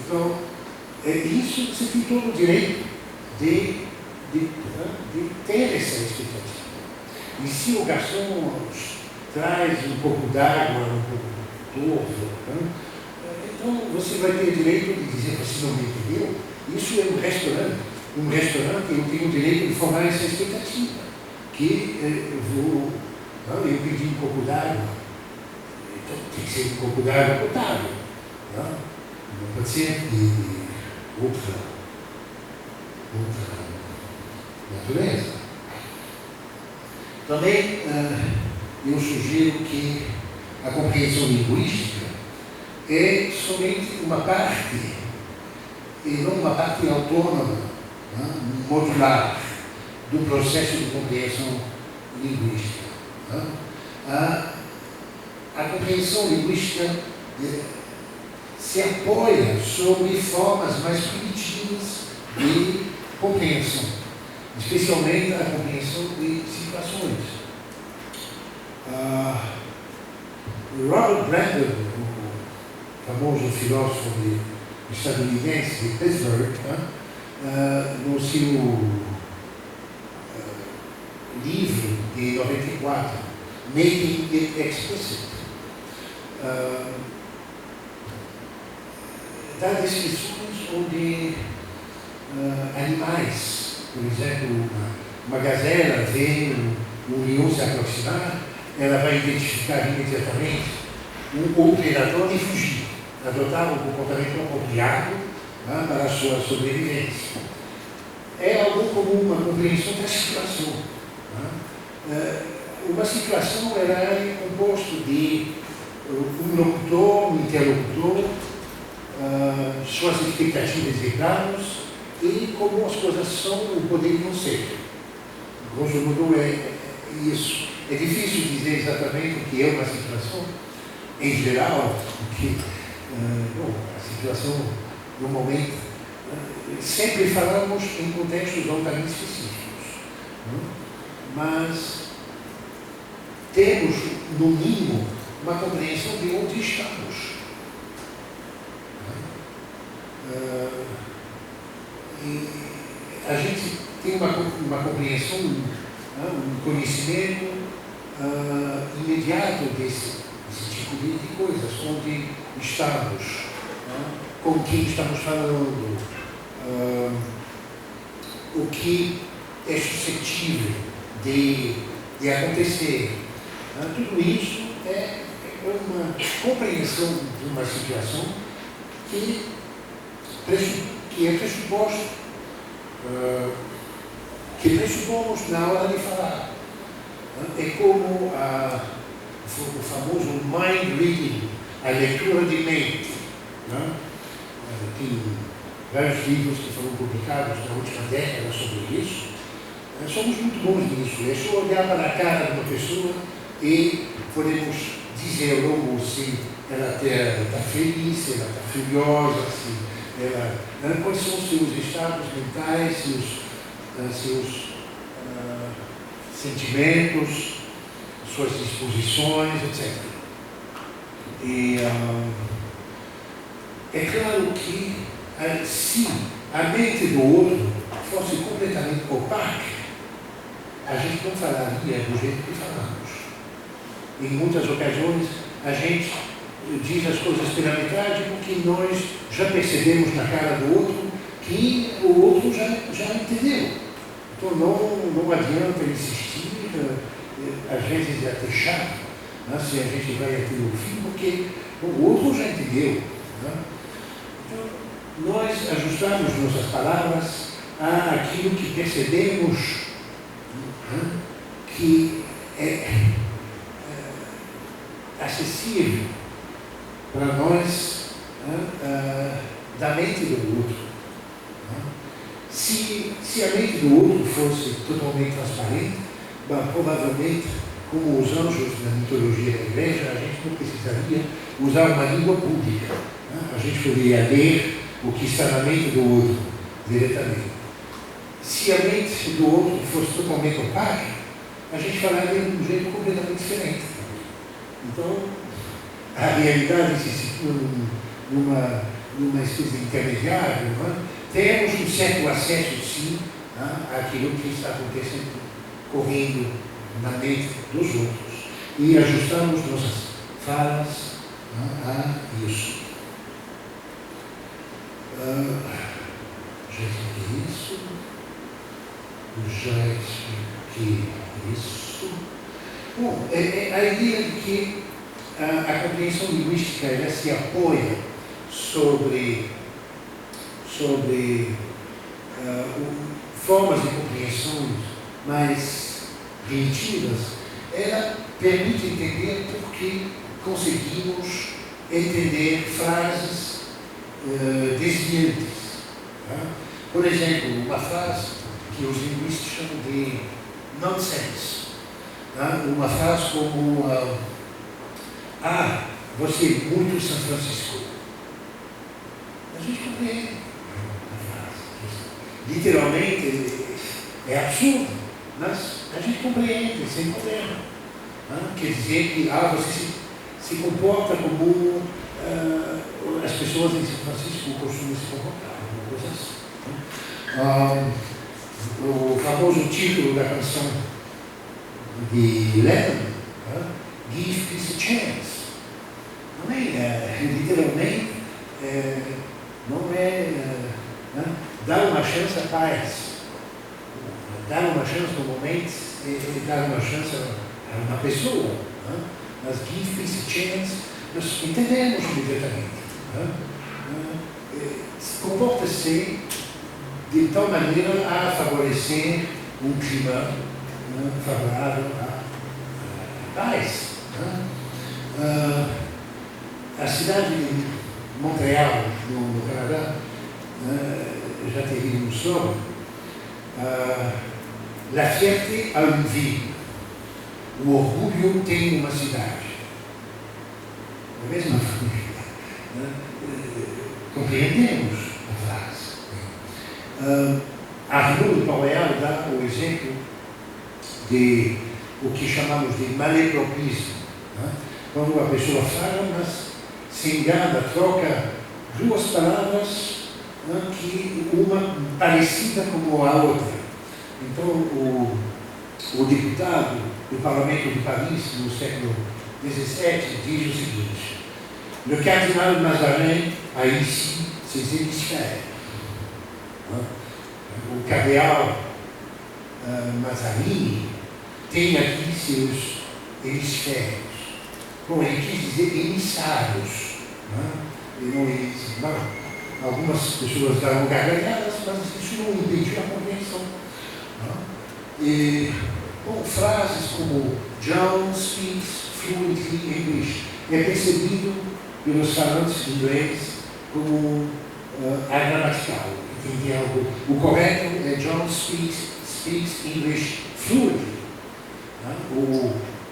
Então, isso você tem todo o direito de ter essa expectativa. E se o garçom traz um pouco d'água, um pouco de ovo, então você vai ter direito de dizer, você não me entendeu? Isso é um restaurante. Um restaurante, eu tenho o direito de formar essa expectativa. Que eu pedi um pouco d'água, então tem que ser um pouco d'água potável. Não pode ser de outra natureza. Também eu sugiro que a compreensão linguística é somente uma parte, e não uma parte autônoma, modular, do processo de compreensão linguística. A compreensão linguística se apoia sobre formas mais primitivas de compreensão, especialmente a compreensão de situações. Robert Brandon, o famoso filósofo estadunidense de Pittsburgh, no seu livro de 94, Making It Explicit, dá descrições onde animais, por exemplo, uma gazela vê um leão se aproximar, ela vai identificar imediatamente o predador e fugir, adotar um comportamento apropriado para a sua sobrevivência. É algo como uma compreensão da situação. Uma situação é composta de um locutor, um interlocutor, suas expectativas e planos e como as coisas são ou poderiam ser. Grosso modo é isso. É difícil dizer exatamente o que é uma situação em geral, porque a situação normalmente sempre falamos em contextos altamente específicos, mas temos, no mínimo, uma compreensão de onde estamos. E a gente tem uma compreensão, um conhecimento imediato desse tipo de coisas, onde estamos, com quem estamos falando, o que é suscetível de acontecer. Tudo isso é uma compreensão de uma situação que é pressuposto, que pressupomos na hora de falar. É como o famoso mind reading, a leitura de mente. Tem vários livros que foram publicados na última década sobre isso. Somos muito bons nisso. É só olhar para a cara de uma pessoa e podemos dizer logo se ela está feliz, se ela está furiosa, quais são os seus estados mentais, seus sentimentos, suas disposições, etc. E é claro que se a mente do outro fosse completamente opaca, a gente não falaria do jeito que falamos. Em muitas ocasiões, a gente diz as coisas pela metade porque nós já percebemos na cara do outro que o outro já entendeu. Então não adianta insistir, às vezes é até chato, se a gente vai até o fim, porque o outro já entendeu. Então, nós ajustamos nossas palavras àquilo que percebemos que é acessível para nós da mente do outro. Se a mente do outro fosse totalmente transparente, provavelmente, como os anjos na mitologia da igreja, a gente não precisaria usar uma língua pública. A gente poderia ler o que está na mente do outro diretamente. Se a mente do outro fosse totalmente opaca, a gente falaria de um jeito completamente diferente. Então, a realidade se situa numa espécie de intermediário, não é? Temos um certo acesso, sim, àquilo que está acontecendo, correndo na mente dos outros. E ajustamos nossas falas a isso. Já expliquei isso. Já expliquei isso. Bom, a ideia de que a compreensão linguística ela se apoia sobre formas de compreensão mais primitivas, ela permite entender porque conseguimos entender frases desviantes. Tá? Por exemplo, uma frase que os linguistas chamam de nonsense. Tá? Uma frase como você é muito São Francisco. A gente compreende a frase. Literalmente é absurdo, mas a gente compreende sem problema. Quer dizer que você se comporta como as pessoas em São Francisco costumam se comportar, alguma coisa assim. O famoso título da canção de Lennon, Give Peace a Chance. Literalmente, não é dar uma chance à paz. Dar uma chance no momento é dar uma chance a uma pessoa. Mas Give Peace a Chance, nós entendemos imediatamente. Comporta-se de tal maneira a favorecer um clima favorável à paz. A cidade de Montreal, no Canadá, já teríamos sobre La fierté a une ville. O orgulho tem uma cidade. Da mesma maneira, compreendemos a frase. Arnaud de Montréal dá o exemplo de o que chamamos de malapropismo. Quando a pessoa fala, mas se engana, troca duas palavras que uma parecida como a outra. Então, o deputado do Parlamento de Paris, no século XVII, diz o seguinte: Le cardinal Mazarin a ici ses hémisphères. O cardeal Mazarin tem aqui seus hemisférios. Bom, ele quis dizer emissários. Algumas pessoas davam gargalhadas, mas isso não impediu a compreensão. Frases como John speaks fluently English é percebido pelos falantes ingleses como agramatical. O correto é John speaks English fluently.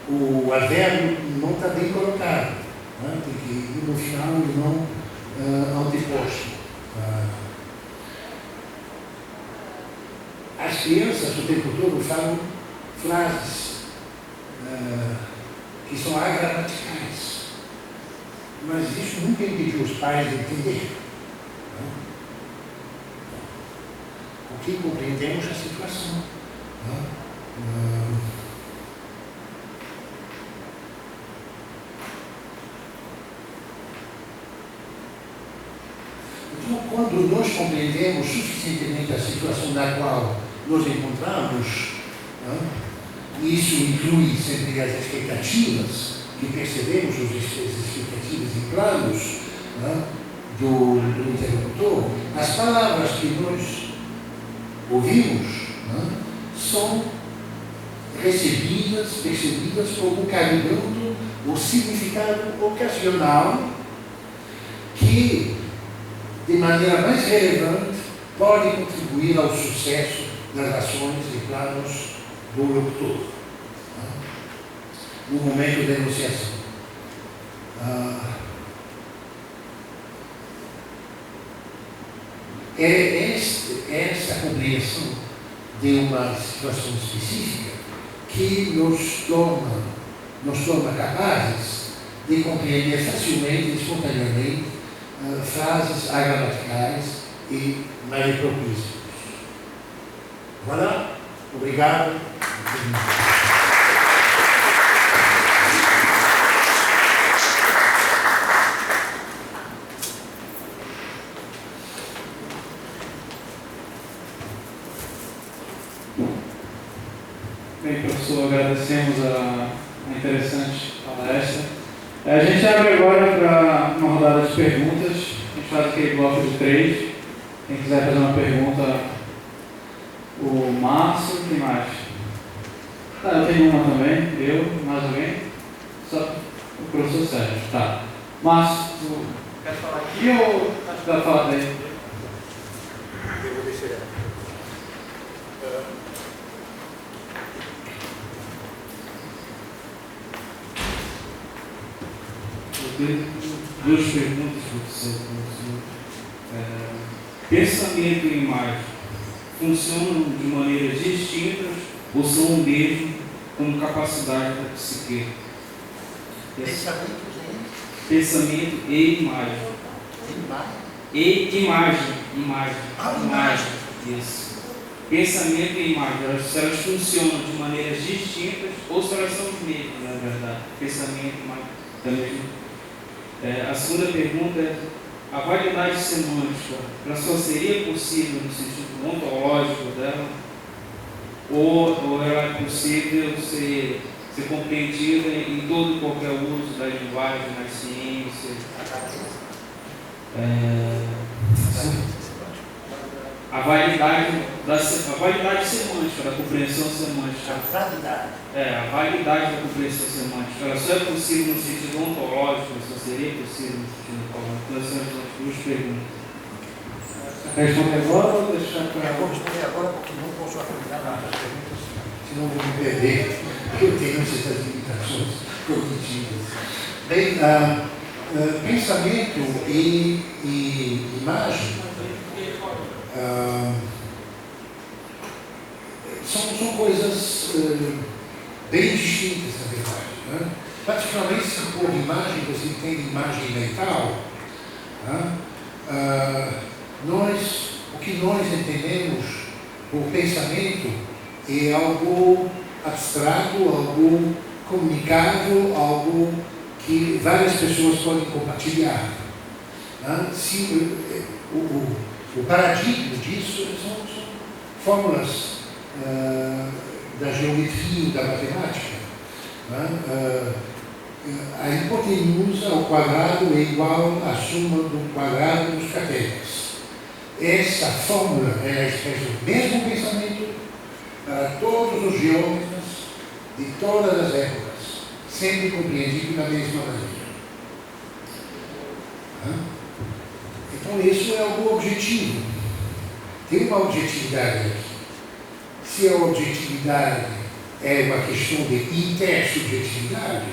O advérbio não está bem colocado, tem que ir no final e não anteposto. As crianças o tempo todo falam frases que são agramaticais, mas isso nunca impediu os pais de entender. Porque compreendemos a situação. Então, quando nós compreendemos suficientemente a situação na qual nos encontramos, isso inclui sempre as expectativas, que percebemos as expectativas e planos do interlocutor, as palavras que nós ouvimos são percebidas como carregando o significado ocasional que, de maneira mais relevante, pode contribuir ao sucesso das ações e planos do locutor no momento da enunciação. É essa compreensão de uma situação específica que nos torna capazes de compreender facilmente e espontaneamente frases agramaticais e malipropícios. Voilà, obrigado. Bem, professor, agradecemos a interessante palestra. A gente abre agora para uma rodada de perguntas. A gente faz aquele bloco de 3. Quem quiser fazer uma pergunta, o Márcio, quem mais? Eu tenho uma também, mais alguém? Só o professor Sérgio. Tá. Márcio, tu quer falar aqui ou acho que vai falar daí? Eu vou deixar. Duas perguntas, professor. Pensamento e imagem funcionam de maneiras distintas ou são o mesmo como capacidade da psique? Pensamento e imagem. Imagem. Isso. Pensamento e imagem, se elas funcionam de maneiras distintas ou se elas são os mesmos, na verdade. Pensamento e imagem também. A segunda pergunta é: a validade semântica, ela só seria possível no sentido ontológico dela? Ou ela é possível ser compreendida em todo e qualquer uso da linguagem, nas ciências? A validade semântica, da compreensão semântica. A validade da compreensão semântica, ela só é possível no sentido ontológico, só seria possível no sentido ontológico. Então, essas são as duas perguntas. Responder agora ou deixar para... Eu vou responder agora porque não posso acreditar nas perguntas, senão vou me perder. Eu tenho essas limitações cognitivas. Bem, pensamento e imagem são coisas bem distintas, na verdade. Né? Particularmente se por imagem você entende imagem mental, o que nós entendemos por pensamento é algo abstrato, algo comunicável, algo que várias pessoas podem compartilhar. O paradigma disso são fórmulas da geometria e da matemática. A hipotenusa ao quadrado é igual à suma do quadrado dos catetos. Essa fórmula expressa o mesmo pensamento para todos os geômetras de todas as épocas, sempre compreendido da mesma maneira. Então, isso é algo objetivo. Tem uma objetividade aqui. Se a objetividade é uma questão de intersubjetividade,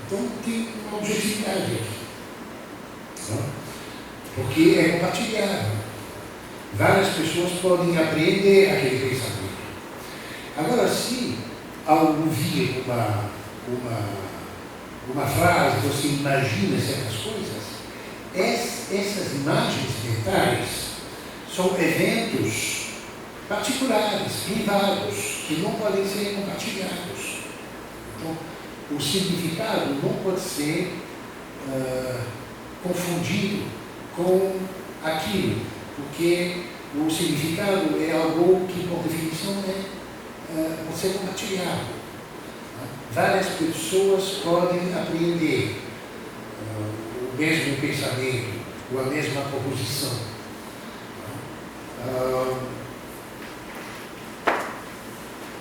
então tem uma objetividade aqui. Porque é compartilhado. Várias pessoas podem apreender aquele pensamento. Agora, se ao ouvir uma frase, você imagina certas coisas, essas imagens mentais são eventos particulares, privados, que não podem ser compartilhados. Então, o significado não pode ser confundido com aquilo, porque o significado é algo que, por definição, pode ser compartilhado. Várias pessoas podem apreender o mesmo pensamento ou a mesma proposição.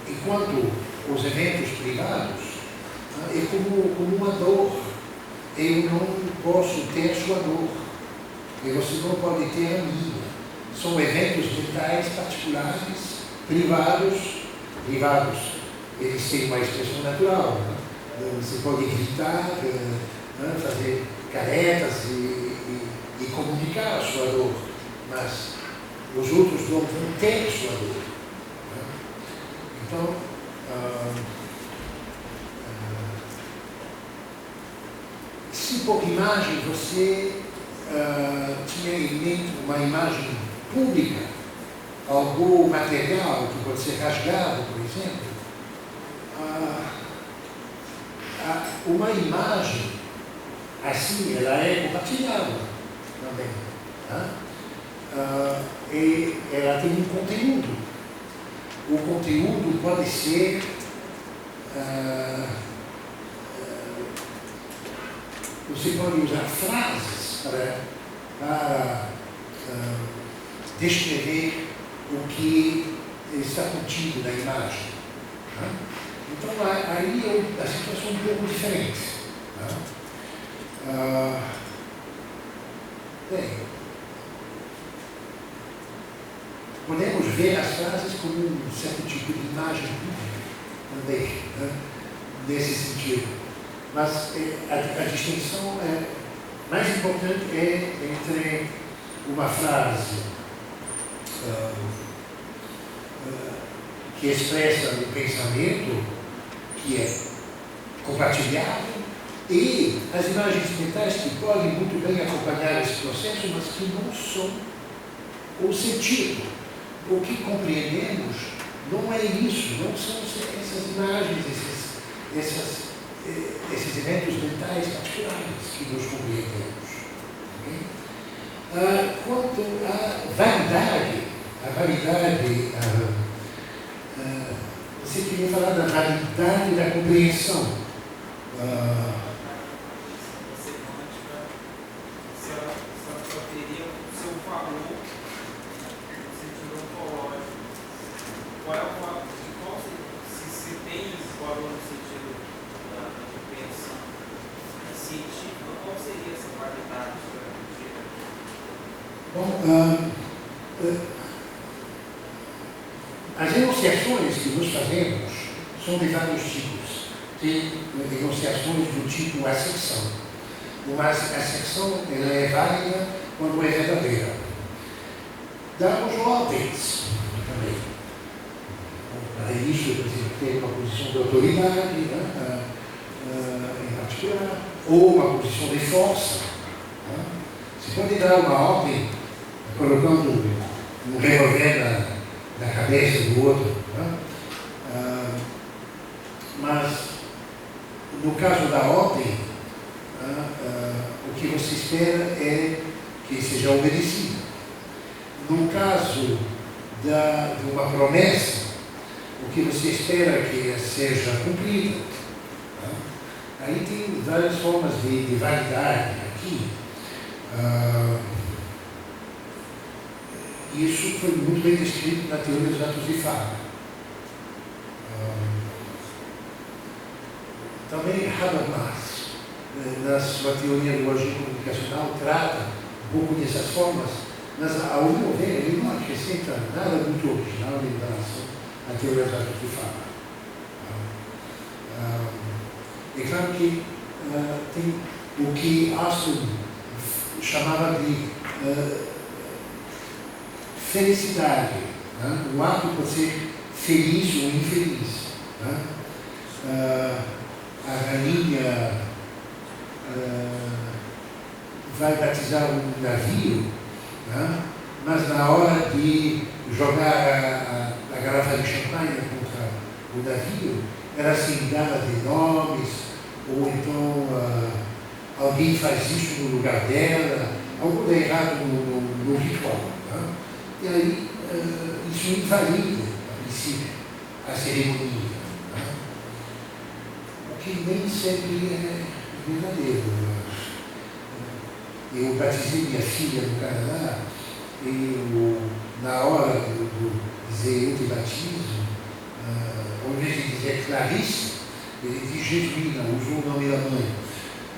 Enquanto os eventos privados é como uma dor. Eu não posso ter sua dor. E você não pode ter a minha. São eventos mentais particulares, privados. Eles têm uma expressão natural. Você pode gritar, fazer caretas e comunicar a sua dor, mas os outros não vão ter sua dor. Então, se por imagem você tinha em mente uma imagem pública, algo material que pode ser rasgado, por exemplo, uma imagem assim, ela é compartilhável também. E ela tem um conteúdo. O conteúdo pode ser você pode usar frases para descrever o que está contido na imagem. Então, aí a situação é um pouco diferente. Bem, podemos ver as frases como um certo tipo de imagem pública também, nesse sentido. Mas a distinção mais importante é entre uma frase que expressa o pensamento, que é compartilhável, e as imagens mentais que podem muito bem acompanhar esse processo, mas que não são o sentido. O que compreendemos não é isso, não são essas imagens, esses eventos mentais particulares que nos compreendemos. Okay? Quanto à validade, você queria falar da validade da compreensão. Só teria o seu valor no sentido ontológico. Qual é o valor? Se tem valor no sentido da compreensão científica, qual seria essa validade? Bom, as enunciações que nós fazemos são de vários tipos. Tem enunciações do tipo asserção. Uma asserção ela é válida quando é verdadeira. Damos ordens também. Para isso, por exemplo, tem uma posição de autoridade, em particular, ou uma posição de força. Se pode dar uma ordem colocando um revólver na cabeça do outro. Mas, no caso da ordem, o que você espera é que seja obedecido. No caso de uma promessa, o que você espera é que seja cumprida. Aí tem várias formas de validade aqui. Isso foi muito bem descrito na teoria dos atos de fala. Também Habermas, na sua teoria lógico-comunicacional, trata um pouco dessas formas, mas, ao meu ver, ele não acrescenta nada muito original em relação à teoria dos atos de fala. É claro que tem o que Austin chamava de felicidade. O ato pode ser feliz ou infeliz. A rainha vai batizar um navio, mas na hora de jogar a garrafa de champanhe contra o navio, ela se engana de nomes, ou então alguém faz isso no lugar dela, algo dá errado no ritual. E aí isso invalida, a princípio, a cerimônia. O que nem sempre é verdadeiro. Eu batizei minha filha no Canadá e na hora do dizer eu te batizo, ao invés de dizer Clarice, ele diz Jesuína, usou o nome da mãe.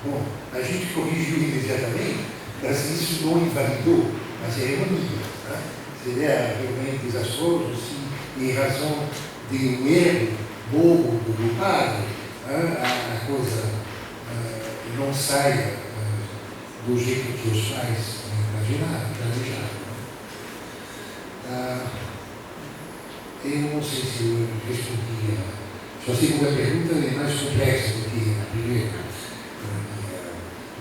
Bom, a gente corrigiu imediatamente, mas isso não invalidou a cerimônia. Seria realmente desastroso se, em razão de um erro bobo do padre, a coisa não saia do jeito que os pais planejaram. Eu não sei se eu respondi. Sua segunda pergunta é mais complexa do que a primeira.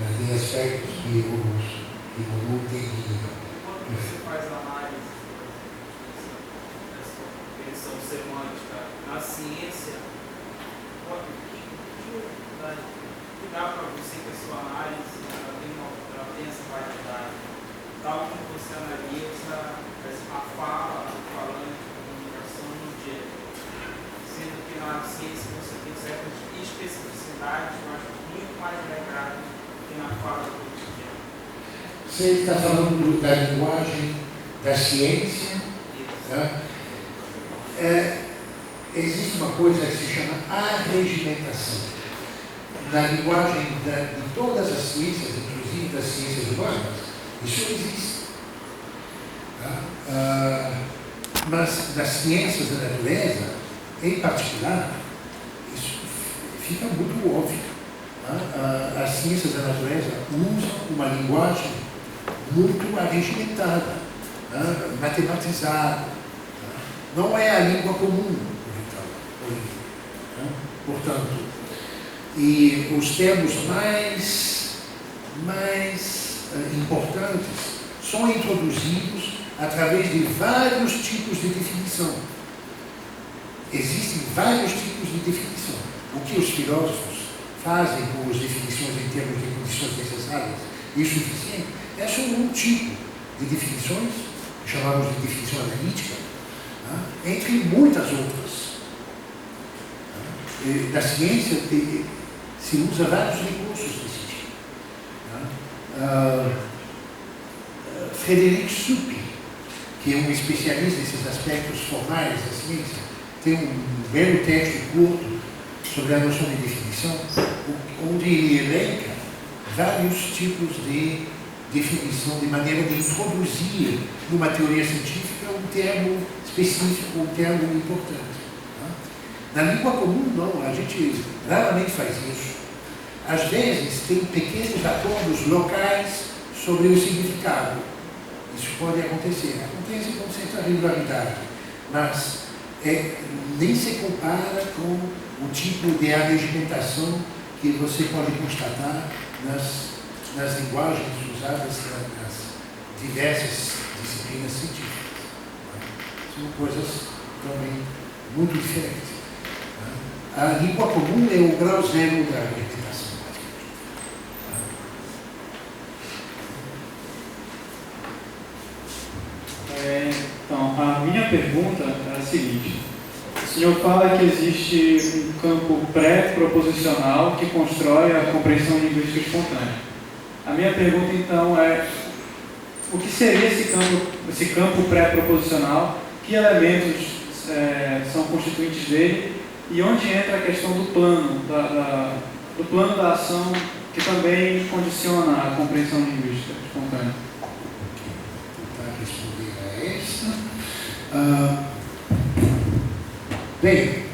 Mas tem aspectos que que não tem. Quando você faz análise dessa compreensão semântica na ciência, o que dá para você que a sua análise ela tem essa validade? Tal como você analisa a fala do falante, a comunicação no dia, sendo que na ciência você tem certas especificidades, mas muito mais regradas que na fala do cotidiano. Você está falando da linguagem da ciência. Tá? Existe uma coisa que se chama arregimentação. Na linguagem de todas as ciências, inclusive das ciências humanas, isso existe. Tá? Mas nas ciências da natureza, em particular, isso fica muito óbvio. Tá? As ciências da natureza usam uma linguagem muito arregimentada, tá? matematizada. Tá? Não é a língua comum, tá? Portanto, e os termos mais importantes são introduzidos através de vários tipos de definição. Existem vários tipos de definição. O que os filósofos fazem com as definições em termos de condições necessárias e suficientes é só um tipo de definições, que chamamos de definição analítica, entre muitas outras. Na ciência se usa vários recursos desse tipo. Frederic Suppi, que é um especialista nesses aspectos formais da ciência, tem um belo texto curto sobre a noção de definição, onde ele elenca vários tipos de definição, de maneira de introduzir numa teoria científica um termo específico, um termo importante. Na língua comum, não, a gente raramente faz isso. Às vezes, tem pequenos acordos locais sobre o significado. Isso pode acontecer. Acontece com certa regularidade, mas nem se compara com o tipo de arregimentação que você pode constatar nas linguagens usadas nas diversas disciplinas científicas. São coisas também muito diferentes. A língua comum é o grau zero da arregimentação. Então, a minha pergunta é a seguinte. O senhor fala que existe um campo pré-proposicional que constrói a compreensão linguística espontânea. A minha pergunta, então, é o que seria esse campo pré-proposicional? Que elementos são constituintes dele? E onde entra a questão do plano, do plano da ação, que também condiciona a compreensão linguística espontânea? Vou tentar responder a esta. Bem,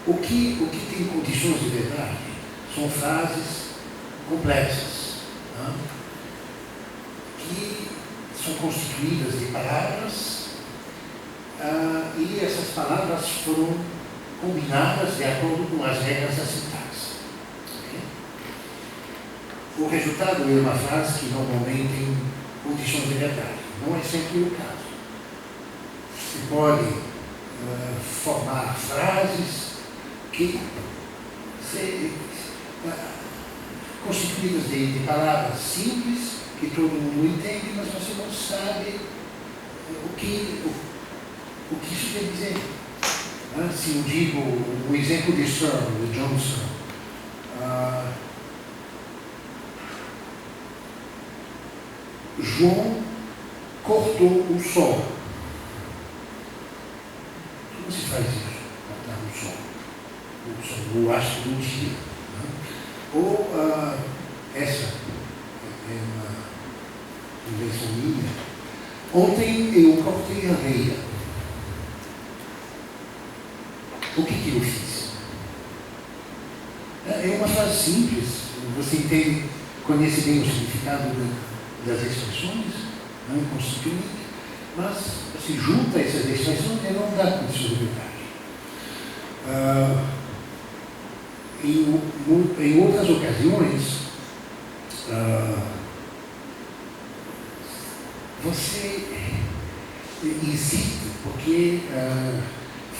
o que tem condições de verdade são frases complexas, que são constituídas de palavras e essas palavras foram combinadas de acordo com as regras da sintaxe. Okay? O resultado é uma frase que normalmente tem condições de verdade. Não é sempre o caso. Se pode formar frases que constituídas de palavras simples que todo mundo entende, mas você não sabe o que isso quer dizer. Se eu digo o exemplo de Sir, de Johnson, João cortou o sol. Como se faz isso? Cortar o sol. O astro do dia. Ou essa é uma invenção minha. Ontem eu cortei a areia. O que eu fiz? É uma frase simples. Você entende, conhece bem o significado das expressões, não é constituinte, mas se junta essas expressões e não dá condição de verdade. em outras ocasiões, você hesita porque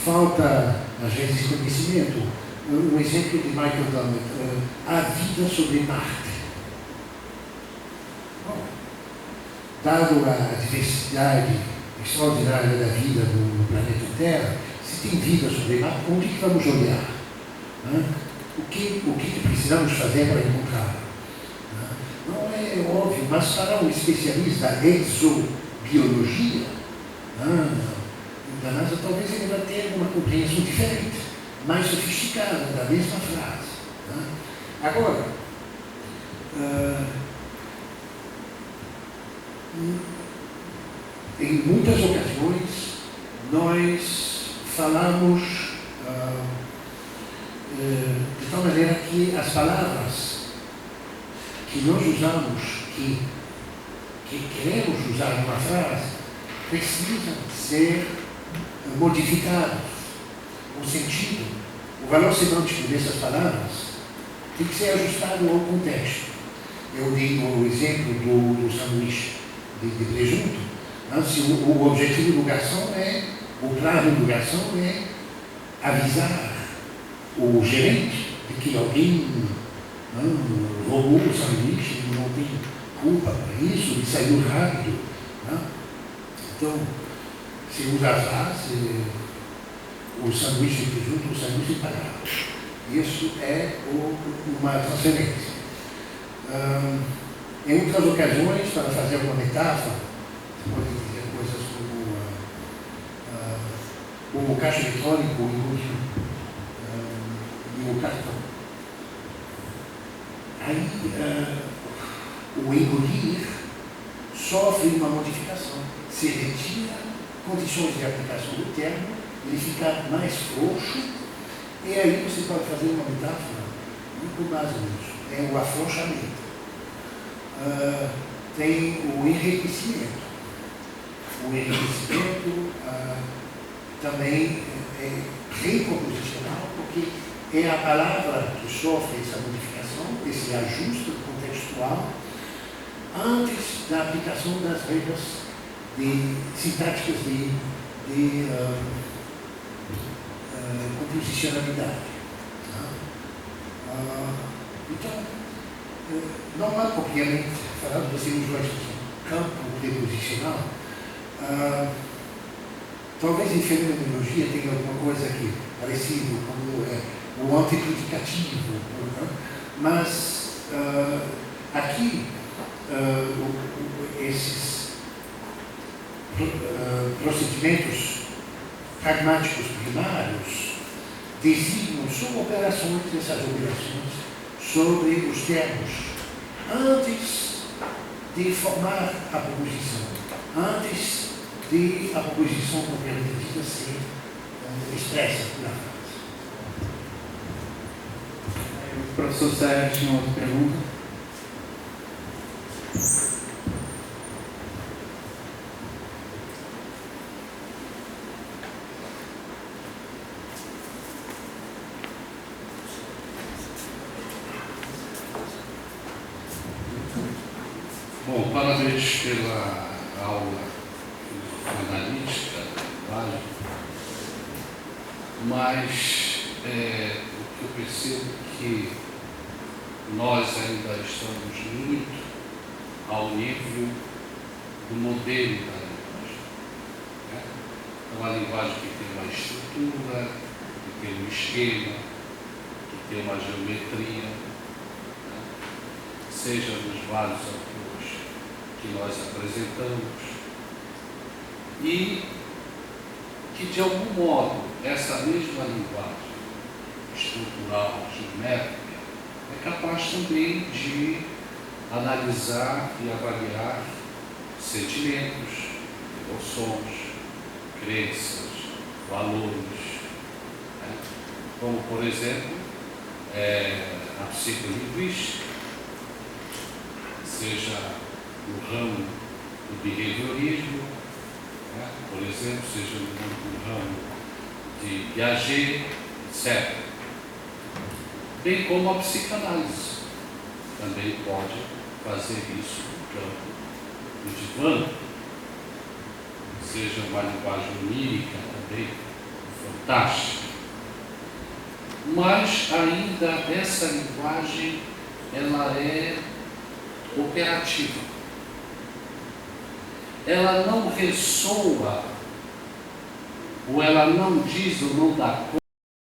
falta, às vezes, conhecimento. Um exemplo de Michael Dummett, a vida sobre Marte. Bom, dado a diversidade extraordinária da vida no planeta Terra, se tem vida sobre Marte, onde que vamos olhar? O que precisamos fazer para encontrá-la? Não é óbvio, mas para um especialista da exobiologia, da NASA, talvez ele vai ter uma compreensão diferente, mais sofisticada da mesma frase. Agora, em muitas ocasiões, nós falamos de tal maneira que as palavras que nós usamos, que queremos usar numa frase, precisam ser modificados. O sentido, o valor semântico dessas palavras tem que ser ajustado ao contexto. Eu dei o exemplo do sanduíche de presunto. Se o objetivo do garçom o plano do garçom é avisar o gerente de que alguém roubou o sanduíche, ele não tem culpa para isso, ele saiu rápido. Então, se usa a frase, o sanduíche de presunto, o sanduíche parado. Isso é uma transferência. Em outras ocasiões, para fazer uma metáfora, você pode dizer coisas como o caixa eletrônico e o cartão. Aí, o engolir sofre uma modificação. Se retira condições de aplicação do termo, ele fica mais frouxo, e aí você pode fazer uma metáfora muito base nisso. É o afrouxamento. Tem o enriquecimento. O enriquecimento também é recomposicional, porque é a palavra que sofre essa modificação, esse ajuste contextual, antes da aplicação das regras sintáticas de composicionalidade. Então, não há propriamente, falando, você usou a expressão campo preposicional, talvez em fenomenologia tenha alguma coisa aqui parecido, como o antepredicativo, mas aqui esses procedimentos pragmáticos primários designam só operações, essas operações, sobre os termos, antes de formar a proposição, antes de a proposição propriamente dita ser expressa na frase. O professor Sérgio tinha outra pergunta. Bom, parabéns pela aula analítica, vale? Mas o que eu percebo é que nós ainda estamos muito ao nível do modelo da linguagem. Né? É uma linguagem que tem uma estrutura, que tem um esquema, que tem uma geometria, né? Seja nos vários autores que nós apresentamos, e que, de algum modo, essa mesma linguagem estrutural, geométrica, é capaz também de analisar e avaliar sentimentos, emoções, crenças, valores, né? Como, por exemplo, a psicolinguística, seja no ramo do behaviorismo, né? Por exemplo, seja no ramo de Piaget, etc. bem como a psicanálise também pode fazer isso no campo do divã, seja uma linguagem onírica também, fantástica. Mas ainda essa linguagem, ela é operativa. Ela não ressoa, ou ela não diz ou não dá